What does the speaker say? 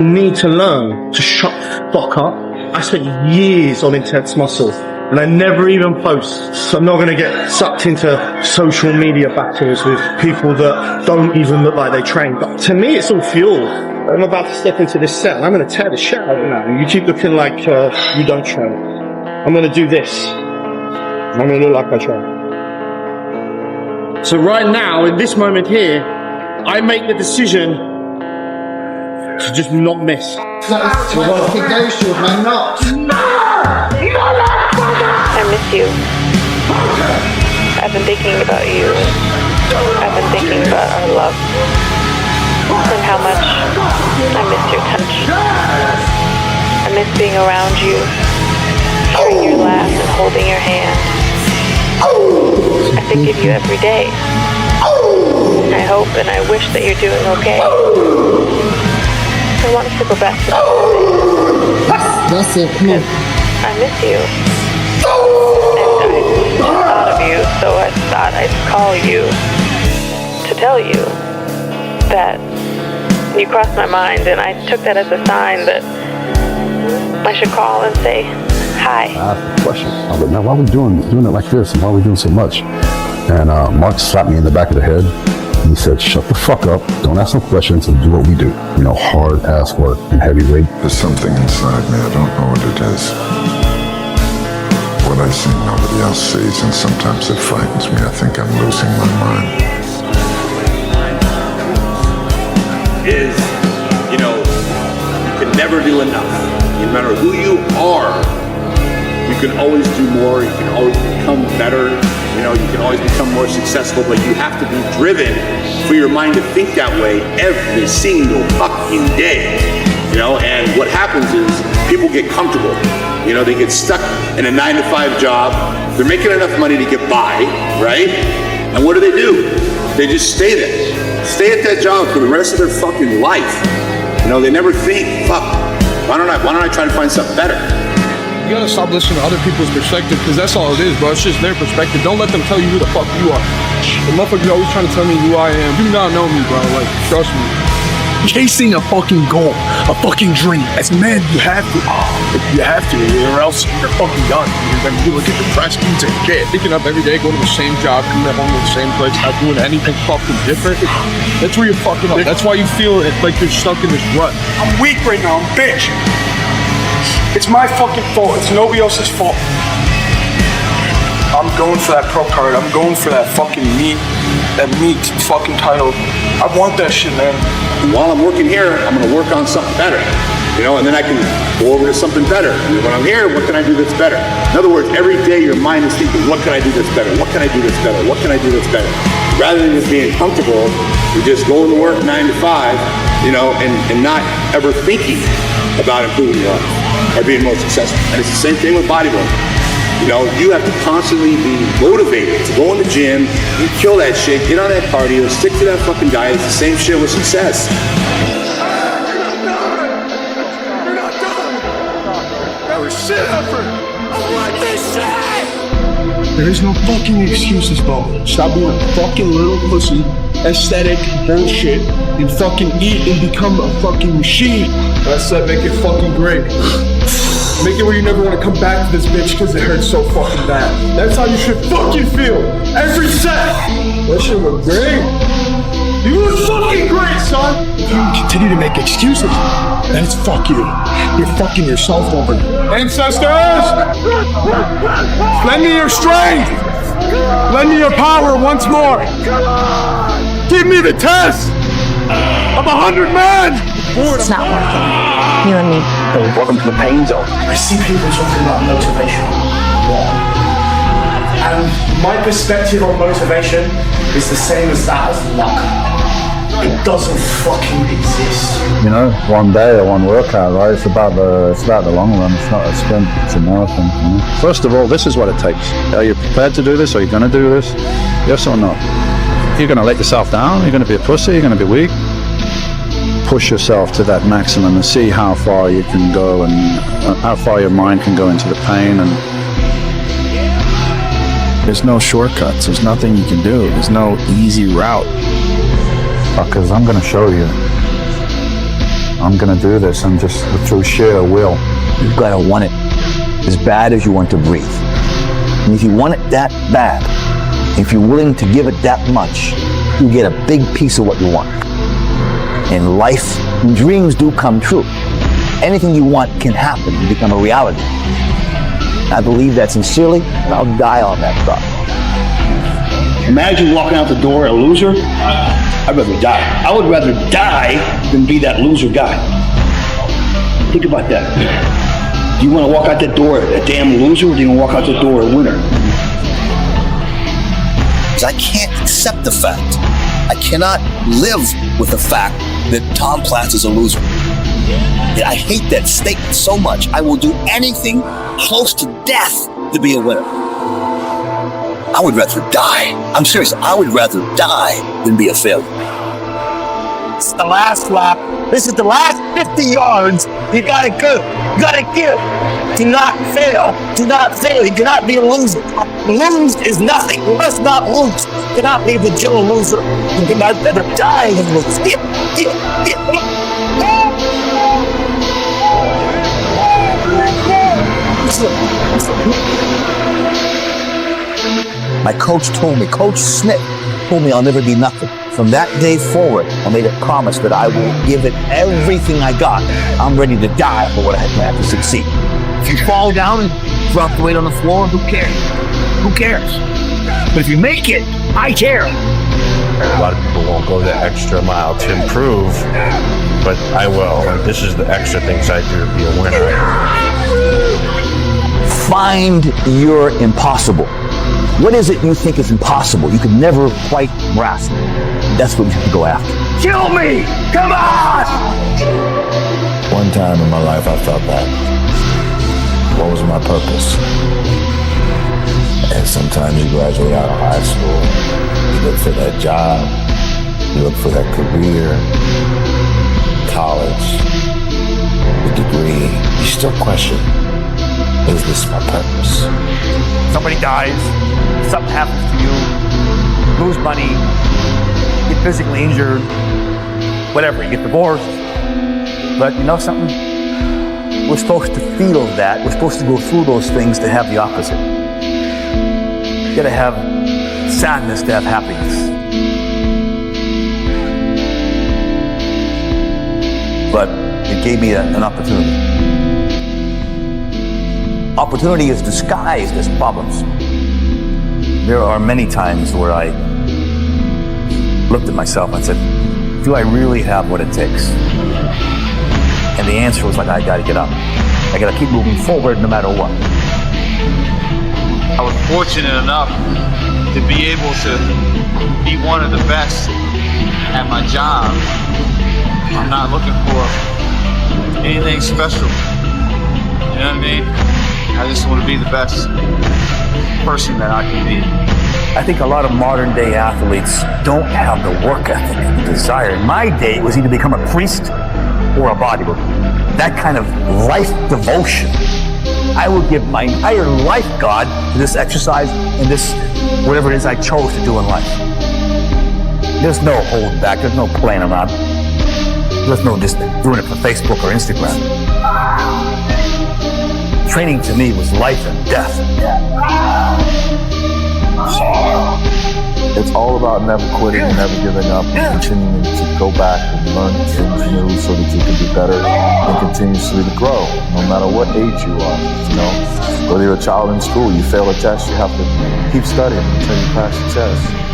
need to learn to shut the fuck up. I spent years on intense muscle and I never even post. So I'm not going to get sucked into social media battles with people that don't even look like they train. But to me, it's all fuel. I'm about to step into this set and I'm going to tear the shit out of you now. You keep looking like you don't train. I'm going to do this. I'm going to look like I train. So right now, in this moment here, I make the decision to just not miss. Keep those short, man, not. I miss you. I've been thinking about you. I've been thinking about our love. And how much I miss your touch. I miss being around you, hearing your laugh and holding your hand. I think of you every day. I hope and I wish that you're doing okay. I want us to go back to the That's it, come on. I miss you. And I thought of you, so I thought I'd call you to tell you that you crossed my mind, and I took that as a sign that I should call and say hi. I asked the question. I was like, man, why are we doing it like this? And why are we doing so much? And Mark slapped me in the back of the head. He said, shut the fuck up. Don't ask no questions and do what we do. You know, hard ass work and heavy weight. There's something inside me. I don't know what it is. What I see nobody else sees, and sometimes it frightens me. I think I'm losing my mind. Is, you know, you can never do enough. No matter who you are, you can always do more, you can always become better, you know, you can always become more successful, but you have to be driven for your mind to think that way every single fucking day, you know. And what happens is people get comfortable, you know, they get stuck in a 9-to-5 job, they're making enough money to get by, right? And what do? They just stay there. Stay at that job for the rest of their fucking life. You know, they never think, fuck, why don't I try to find something better? You gotta stop listening to other people's perspective, because that's all it is, bro. It's just their perspective. Don't let them tell you who the fuck you are. The motherfuckers always trying to tell me who I am. You do not know me, bro. Like, trust me. Chasing a fucking goal, a fucking dream. As men, you have to. You have to, or else you're fucking done. You're gonna look at depressed and shit. Waking up every day, going to the same job, coming home to the same place, not doing anything fucking different. That's where you're fucking up. That's why you feel like you're stuck in this rut. I'm weak right now, I'm bitch. It's my fucking fault, it's nobody else's fault. I'm going for that pro card, I'm going for that fucking meat fucking title. I want that shit, man. While I'm working here, I'm gonna work on something better, you know, and then I can go over to something better. And when I'm here, what can I do that's better? In other words, every day your mind is thinking, what can I do that's better? What can I do that's better? What can I do that's better? Rather than just being comfortable, you just go to work 9 to 5, you know, and not ever thinking about improving your life or being more successful. And it's the same thing with bodybuilding. You know, you have to constantly be motivated to go in the gym, you kill that shit, get on that cardio, stick to that fucking diet. It's the same shit with success. That was shit effort. I want this shit. There is no fucking excuses, bro. Stop being a fucking little pussy, aesthetic bullshit, and fucking eat and become a fucking machine. That's that, make it fucking great. Make it where you never want to come back to this bitch because it hurts so fucking bad. That's how you should fucking feel. Every set. That shit look great. You look fucking great, son. If you continue to make excuses, then it's fuck you. You're fucking yourself over. Ancestors! Lend me your strength. Lend me your power once more. Give me the test of 100 men. It's not working. You and me. Welcome to the pain zone. I see people talking about motivation. And my perspective on motivation is the same as that of luck. It doesn't fucking exist. You know, one day or one workout, right? It's about the long run. It's not a sprint, it's a marathon. You know? First of all, this is what it takes. Are you prepared to do this? Are you going to do this? Yes or no? You're going to let yourself down? You're going to be a pussy? You're going to be weak? Push yourself to that maximum and see how far you can go and how far your mind can go into the pain. And there's no shortcuts. There's nothing you can do. There's no easy route. Because I'm going to show you. I'm gonna do this. I'm just through sheer will. You've got to want it as bad as you want to breathe. And if you want it that bad, if you're willing to give it that much, you get a big piece of what you want. In life, dreams do come true. Anything you want can happen and become a reality. I believe that sincerely, and I'll die on that thought. Imagine walking out the door a loser. I'd rather die. I would rather die than be that loser guy. Think about that. Do you want to walk out that door a damn loser, or do you want to walk out the door a winner? I can't accept the fact. I cannot live with the fact that Tom Platz is a loser. I hate that statement so much. I will do anything close to death to be a winner. I would rather die. I'm serious. I would rather die than be a failure. It's the last lap. This is the last 50 yards. You gotta go. You gotta give. Do not fail. Do not fail. You cannot be a loser. Lose is nothing. You must not lose. You cannot be the Joe loser. You cannot ever die and lose. My coach told me, Coach Smith told me I'll never be nothing. From that day forward, I made a promise that I will give it everything I got. I'm ready to die for what I have to succeed. If you fall down and drop the weight on the floor, who cares? Who cares? But if you make it, I care. A lot of people won't go the extra mile to improve, but I will. This is the extra things I do to be a winner. Find your impossible. What is it you think is impossible? You can never quite grasp. That's what we have to go after. Kill me! Come on! One time in my life I thought that. What was my purpose? And sometimes you graduate out of high school, you look for that job, you look for that career, college, the degree, you still question, is this my purpose? Somebody dies, something happens to you, lose money, get physically injured, whatever, you get divorced. But you know something? We're supposed to feel that. We're supposed to go through those things to have the opposite. You gotta have sadness to have happiness. But it gave me an opportunity. Opportunity is disguised as problems. There are many times where I looked at myself and said, do I really have what it takes? And the answer was like, I gotta get up. I gotta keep moving forward no matter what. I was fortunate enough to be able to be one of the best at my job. I'm not looking for anything special. You know what I mean? I just want to be the best person that I can be. I think a lot of modern day athletes don't have the work ethic and the desire. In my day, it was either become a priest or a bodybuilder. That kind of life devotion. I would give my entire life, God, to this exercise and this, whatever it is I chose to do in life. There's no holding back. There's no playing around. There's no just doing it for Facebook or Instagram. Training to me was life and death. It's all about never quitting and never giving up and continuing to go back and learn things new so that you can be better and continuously to grow, no matter what age you are. You know, whether you're a child in school, you fail a test, you have to keep studying until you pass the test.